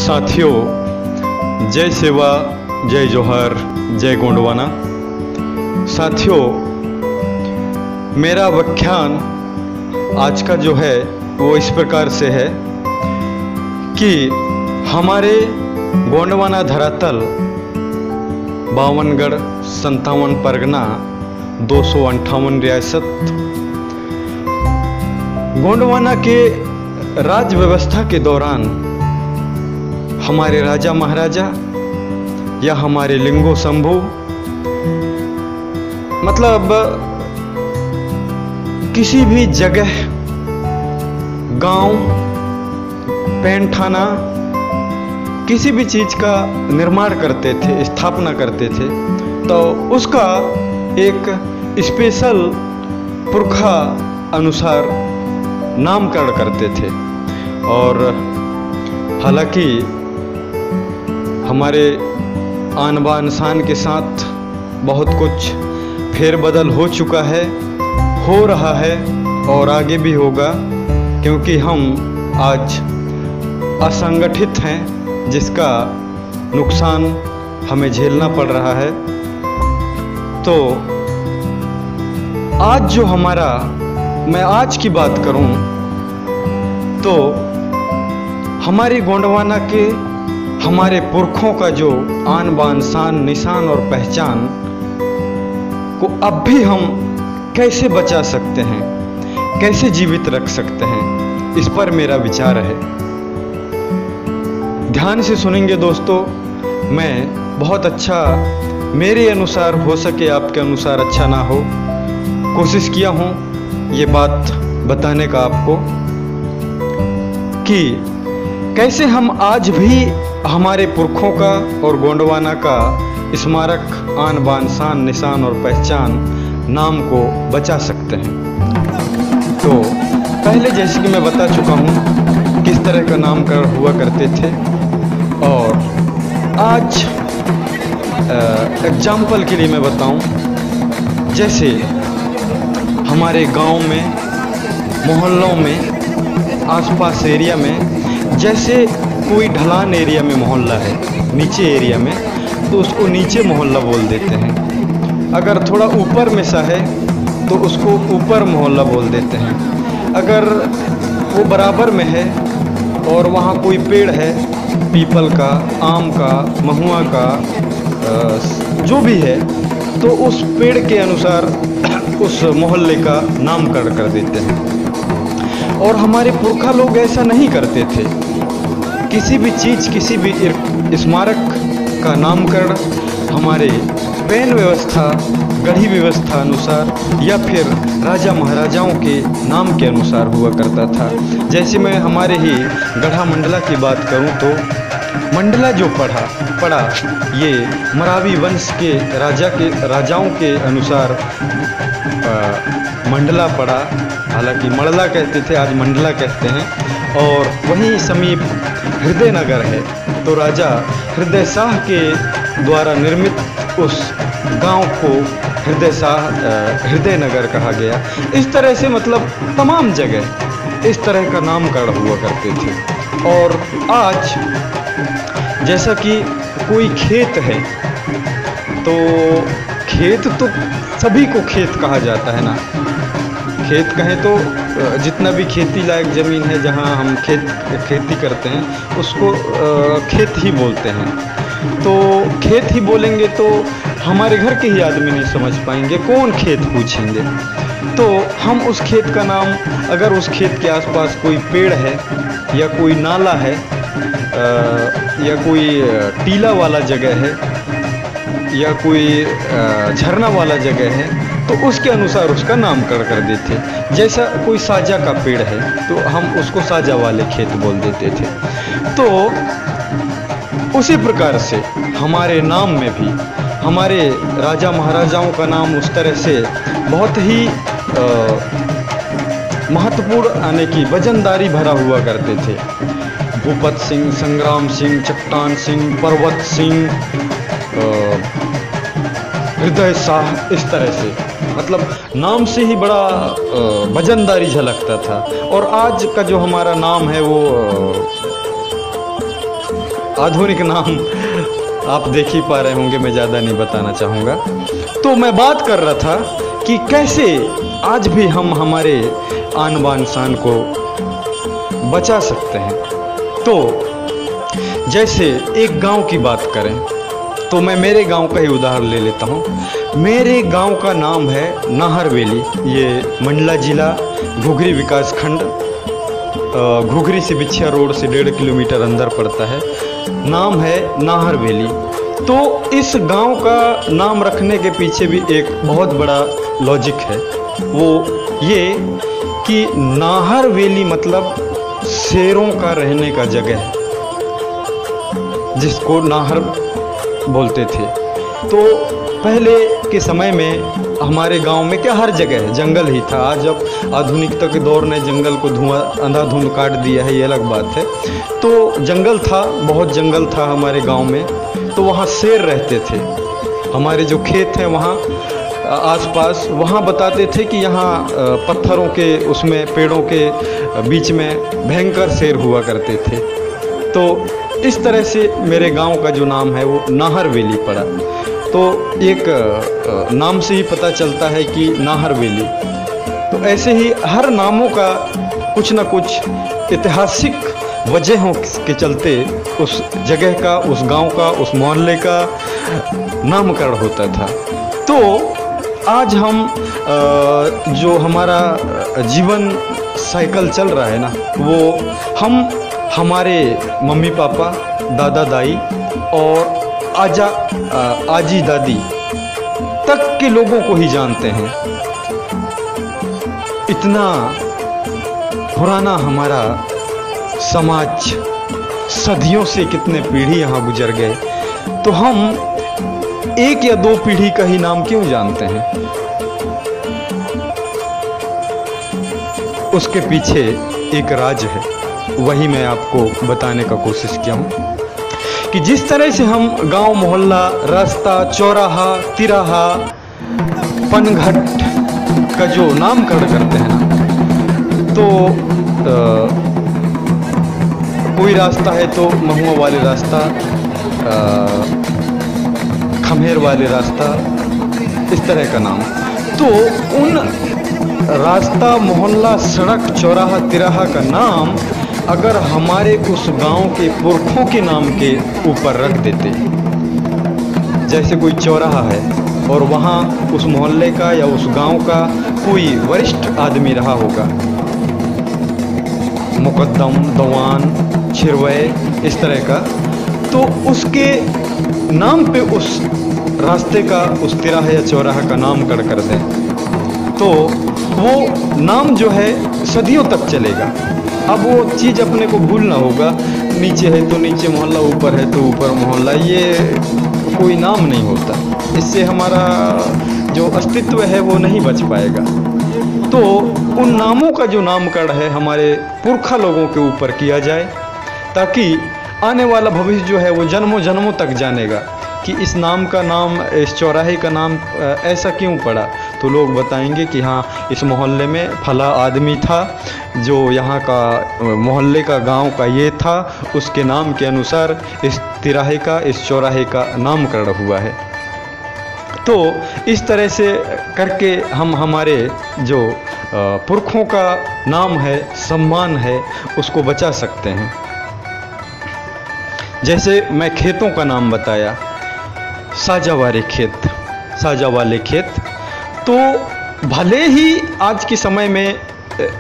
साथियों, जय सेवा, जय जोहर, जय गोंडवाना। साथियों, मेरा व्याख्यान आज का जो है वो इस प्रकार से है कि हमारे गोंडवाना धरातल 52गढ़ 57 परगना 258 रियासत गोंडवाना के राज व्यवस्था के दौरान हमारे राजा महाराजा या हमारे लिंगो शंभू मतलब किसी भी जगह, गांव, पैन ठाना, किसी भी चीज का निर्माण करते थे, स्थापना करते थे, तो उसका एक स्पेशल पुरखा अनुसार नामकरण करते थे। और हालांकि हमारे आन बान शान के साथ बहुत कुछ फेरबदल हो चुका है, हो रहा है और आगे भी होगा, क्योंकि हम आज असंगठित हैं, जिसका नुकसान हमें झेलना पड़ रहा है। तो आज जो हमारा, मैं आज की बात करूं तो हमारी गोंडवाना के, हमारे पुरखों का जो आन बान शान, निशान और पहचान को अब भी हम कैसे बचा सकते हैं, कैसे जीवित रख सकते हैं, इस पर मेरा विचार है। ध्यान से सुनेंगे दोस्तों। मैं बहुत अच्छा, मेरे अनुसार हो सके, आपके अनुसार अच्छा ना हो, कोशिश किया हूँ ये बात बताने का आपको कि कैसे हम आज भी हमारे पुरखों का और गोंडवाना का स्मारक, आन बान शान, निशान और पहचान, नाम को बचा सकते हैं। तो पहले जैसे कि मैं बता चुका हूँ किस तरह का नामकरण हुआ करते थे, और आज एग्जाम्पल के लिए मैं बताऊँ, जैसे हमारे गांव में, मोहल्लों में, आसपास एरिया में, जैसे कोई ढलान एरिया में मोहल्ला है, नीचे एरिया में, तो उसको नीचे मोहल्ला बोल देते हैं। अगर थोड़ा ऊपर में सा है तो उसको ऊपर मोहल्ला बोल देते हैं। अगर वो बराबर में है और वहाँ कोई पेड़ है, पीपल का, आम का, महुआ का, जो भी है, तो उस पेड़ के अनुसार उस मोहल्ले का नामकरण कर देते हैं। और हमारे पुरखा लोग ऐसा नहीं करते थे। किसी भी चीज़, किसी भी स्मारक का नामकरण हमारे पैन व्यवस्था, गढ़ी व्यवस्था अनुसार या फिर राजा महाराजाओं के नाम के अनुसार हुआ करता था। जैसे मैं हमारे ही गढ़ा मंडला की बात करूं तो मंडला जो पड़ा ये मरावी वंश के राजाओं के अनुसार मंडला पड़ा। हालांकि मड़ला कहते थे, आज मंडला कहते हैं। और वहीं समीप हृदय नगर है, तो राजा हृदय शाह के द्वारा निर्मित उस गांव को हृदय नगर कहा गया। इस तरह से मतलब तमाम जगह इस तरह का नामकरण हुआ करते थे। और आज जैसा कि कोई खेत है, तो खेत तो सभी को खेत कहा जाता है ना। खेत कहें तो जितना भी खेती लायक ज़मीन है, जहाँ हम खेती करते हैं, उसको खेत ही बोलते हैं। तो खेत ही बोलेंगे तो हमारे घर के ही आदमी नहीं समझ पाएंगे, कौन खेत पूछेंगे। तो हम उस खेत का नाम, अगर उस खेत के आसपास कोई पेड़ है या कोई नाला है या कोई टीला वाला जगह है या कोई झरना वाला जगह है, तो उसके अनुसार उसका नामकरण कर देते। जैसा कोई साजा का पेड़ है तो हम उसको साजा वाले खेत बोल देते थे। तो उसी प्रकार से हमारे नाम में भी हमारे राजा महाराजाओं का नाम उस तरह से बहुत ही महत्वपूर्ण, यानी कि वजनदारी भरा हुआ करते थे। भूपत सिंह, संग्राम सिंह, चट्टान सिंह, पर्वत सिंह, हृदय शाह, इस तरह से मतलब नाम से ही बड़ा वजनदारी झलकता था। और आज का जो हमारा नाम है वो आधुनिक नाम आप देख ही पा रहे होंगे, मैं ज़्यादा नहीं बताना चाहूँगा। तो मैं बात कर रहा था कि कैसे आज भी हम हमारे आन बान शान को बचा सकते हैं। तो जैसे एक गांव की बात करें तो मैं मेरे गांव का ही उदाहरण ले लेता हूं। मेरे गांव का नाम है नाहरवेली। ये मंडला जिला घुघरी विकास खंड, घुघरी से बिछिया रोड से 1.5 किलोमीटर अंदर पड़ता है। नाम है नाहरवेली। तो इस गांव का नाम रखने के पीछे भी एक बहुत बड़ा लॉजिक है, वो ये कि नाहरवेली मतलब शेरों का रहने का जगह है, जिसको नाहर बोलते थे। तो पहले के समय में हमारे गांव में क्या हर जगह जंगल ही था। आज अब आधुनिकता के दौर ने जंगल को अंधाधुंध काट दिया है, ये अलग बात है। तो जंगल था, बहुत जंगल था हमारे गांव में। तो वहाँ शेर रहते थे। हमारे जो खेत हैं वहाँ आसपास, वहाँ बताते थे कि यहाँ पत्थरों के उसमें पेड़ों के बीच में भयंकर शेर हुआ करते थे। तो इस तरह से मेरे गांव का जो नाम है वो नाहरवेली पड़ा। तो एक नाम से ही पता चलता है कि नाहरवेली। तो ऐसे ही हर नामों का कुछ न कुछ ऐतिहासिक वजहों के चलते उस जगह का, उस गांव का, उस मोहल्ले का नामकरण होता था। तो आज हम जो हमारा जीवन साइकिल चल रहा है ना, वो हम हमारे मम्मी पापा, दादा दाई और आजी दादी तक के लोगों को ही जानते हैं। इतना पुराना हमारा समाज, सदियों से कितने पीढ़ी यहाँ गुजर गए, तो हम 1 या 2 पीढ़ी का ही नाम क्यों जानते हैं? उसके पीछे एक राज है, वही मैं आपको बताने का कोशिश किया हूँ कि जिस तरह से हम गांव, मोहल्ला, रास्ता, चौराहा, तिराहा, पनघट का जो नामकरण करते हैं ना, तो कोई रास्ता है तो महुआ वाले रास्ता, खमेर वाले रास्ता, इस तरह का नाम। तो उन रास्ता, मोहल्ला, सड़क, चौराहा, तिराहा का नाम अगर हमारे उस गांव के पुरखों के नाम के ऊपर रख देते, जैसे कोई चौराहा है और वहाँ उस मोहल्ले का या उस गांव का कोई वरिष्ठ आदमी रहा होगा, मुकद्दम, दवान, छिरवै, इस तरह का, तो उसके नाम पे उस रास्ते का, उस तिराहे या चौराहा का नामकरण कर दें, तो वो नाम जो है सदियों तक चलेगा। अब वो चीज़ अपने को भूलना होगा, नीचे है तो नीचे मोहल्ला, ऊपर है तो ऊपर मोहल्ला, ये कोई नाम नहीं होता। इससे हमारा जो अस्तित्व है वो नहीं बच पाएगा। तो उन नामों का जो नामकरण है हमारे पुरखा लोगों के ऊपर किया जाए, ताकि आने वाला भविष्य जो है वो जन्मों जन्मों तक जानेगा कि इस नाम का नाम, इस चौराहे का नाम ऐसा क्यों पड़ा। तो लोग बताएंगे कि हाँ, इस मोहल्ले में फला आदमी था जो यहाँ का मोहल्ले का, गांव का ये था, उसके नाम के अनुसार इस तिराहे का, इस चौराहे का नामकरण हुआ है। तो इस तरह से करके हम हमारे जो पुरखों का नाम है, सम्मान है, उसको बचा सकते हैं। जैसे मैं खेतों का नाम बताया, साजा वाले खेत, साजा वाले खेत, तो भले ही आज के समय में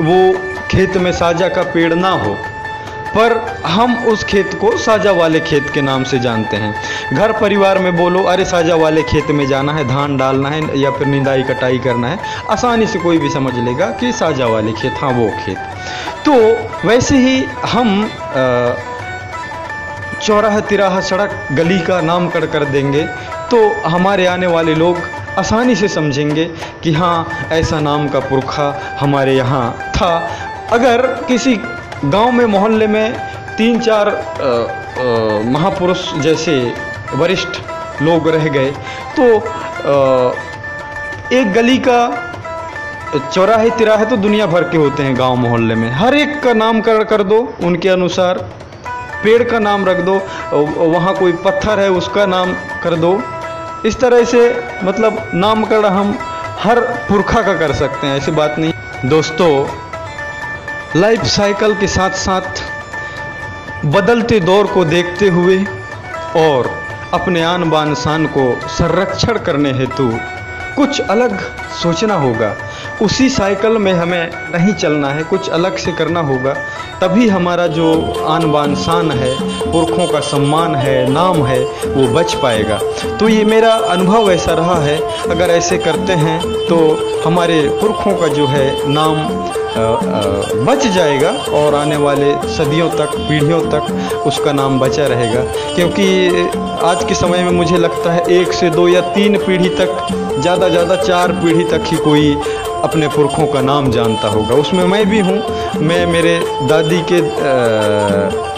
वो खेत में साजा का पेड़ ना हो, पर हम उस खेत को साजा वाले खेत के नाम से जानते हैं। घर परिवार में बोलो, अरे साजा वाले खेत में जाना है, धान डालना है या फिर निंदाई कटाई करना है, आसानी से कोई भी समझ लेगा कि साजा वाले खेत, हाँ वो खेत। तो वैसे ही हम चौराहा, तिराहा, सड़क, गली का नामकरण कर देंगे तो हमारे आने वाले लोग आसानी से समझेंगे कि हाँ, ऐसा नाम का पुरखा हमारे यहाँ था। अगर किसी गांव में, मोहल्ले में 3-4 महापुरुष जैसे वरिष्ठ लोग रह गए, तो एक गली का चौराहे, तिराहे तो दुनिया भर के होते हैं गांव मोहल्ले में, हर एक का नामकरण कर दो उनके अनुसार। पेड़ का नाम रख दो, वहाँ कोई पत्थर है उसका नाम कर दो। इस तरह से मतलब नामकरण हम हर पुरखा का कर सकते हैं, ऐसी बात नहीं। दोस्तों, लाइफ साइकिल के साथ साथ बदलते दौर को देखते हुए और अपने आन बान शान को संरक्षण करने हेतु कुछ अलग सोचना होगा। उसी साइकिल में हमें नहीं चलना है, कुछ अलग से करना होगा, तभी हमारा जो आन बान शान है, पुरखों का सम्मान है, नाम है, वो बच पाएगा। तो ये मेरा अनुभव ऐसा रहा है, अगर ऐसे करते हैं तो हमारे पुरखों का जो है नाम बच जाएगा और आने वाले सदियों तक, पीढ़ियों तक उसका नाम बचा रहेगा। क्योंकि आज के समय में मुझे लगता है 1 से 2 या 3 पीढ़ी तक, ज़्यादा 4 पीढ़ी तक ही कोई अपने पुरखों का नाम जानता होगा। उसमें मैं भी हूँ। मैं मेरे दादी के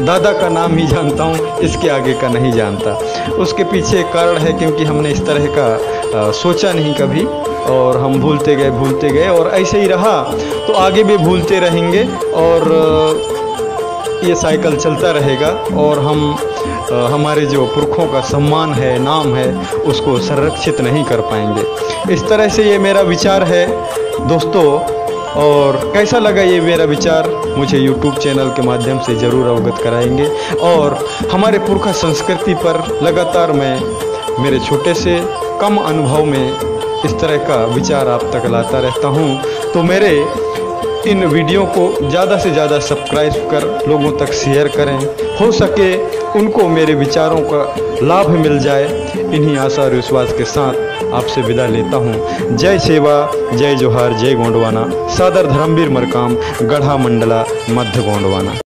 दादा का नाम ही जानता हूँ, इसके आगे का नहीं जानता। उसके पीछे एक कारण है, क्योंकि हमने इस तरह का सोचा नहीं कभी और हम भूलते गए और ऐसे ही रहा तो आगे भी भूलते रहेंगे और ये साइकिल चलता रहेगा और हम हमारे जो पुरखों का सम्मान है, नाम है, उसको संरक्षित नहीं कर पाएंगे। इस तरह से ये मेरा विचार है दोस्तों। और कैसा लगा ये मेरा विचार मुझे YouTube चैनल के माध्यम से ज़रूर अवगत कराएंगे। और हमारे पुरखा संस्कृति पर लगातार मैं मेरे छोटे से कम अनुभव में इस तरह का विचार आप तक लाता रहता हूँ। तो मेरे इन वीडियो को ज़्यादा से ज़्यादा सब्सक्राइब कर लोगों तक शेयर करें, हो सके उनको मेरे विचारों का लाभ मिल जाए। इन्हीं आशा और विश्वास के साथ आपसे विदा लेता हूँ। जय सेवा, जय जोहार, जय गोंडवाना। सादर धर्मवीर मरकाम, गढ़ा मंडला, मध्य गोंडवाना।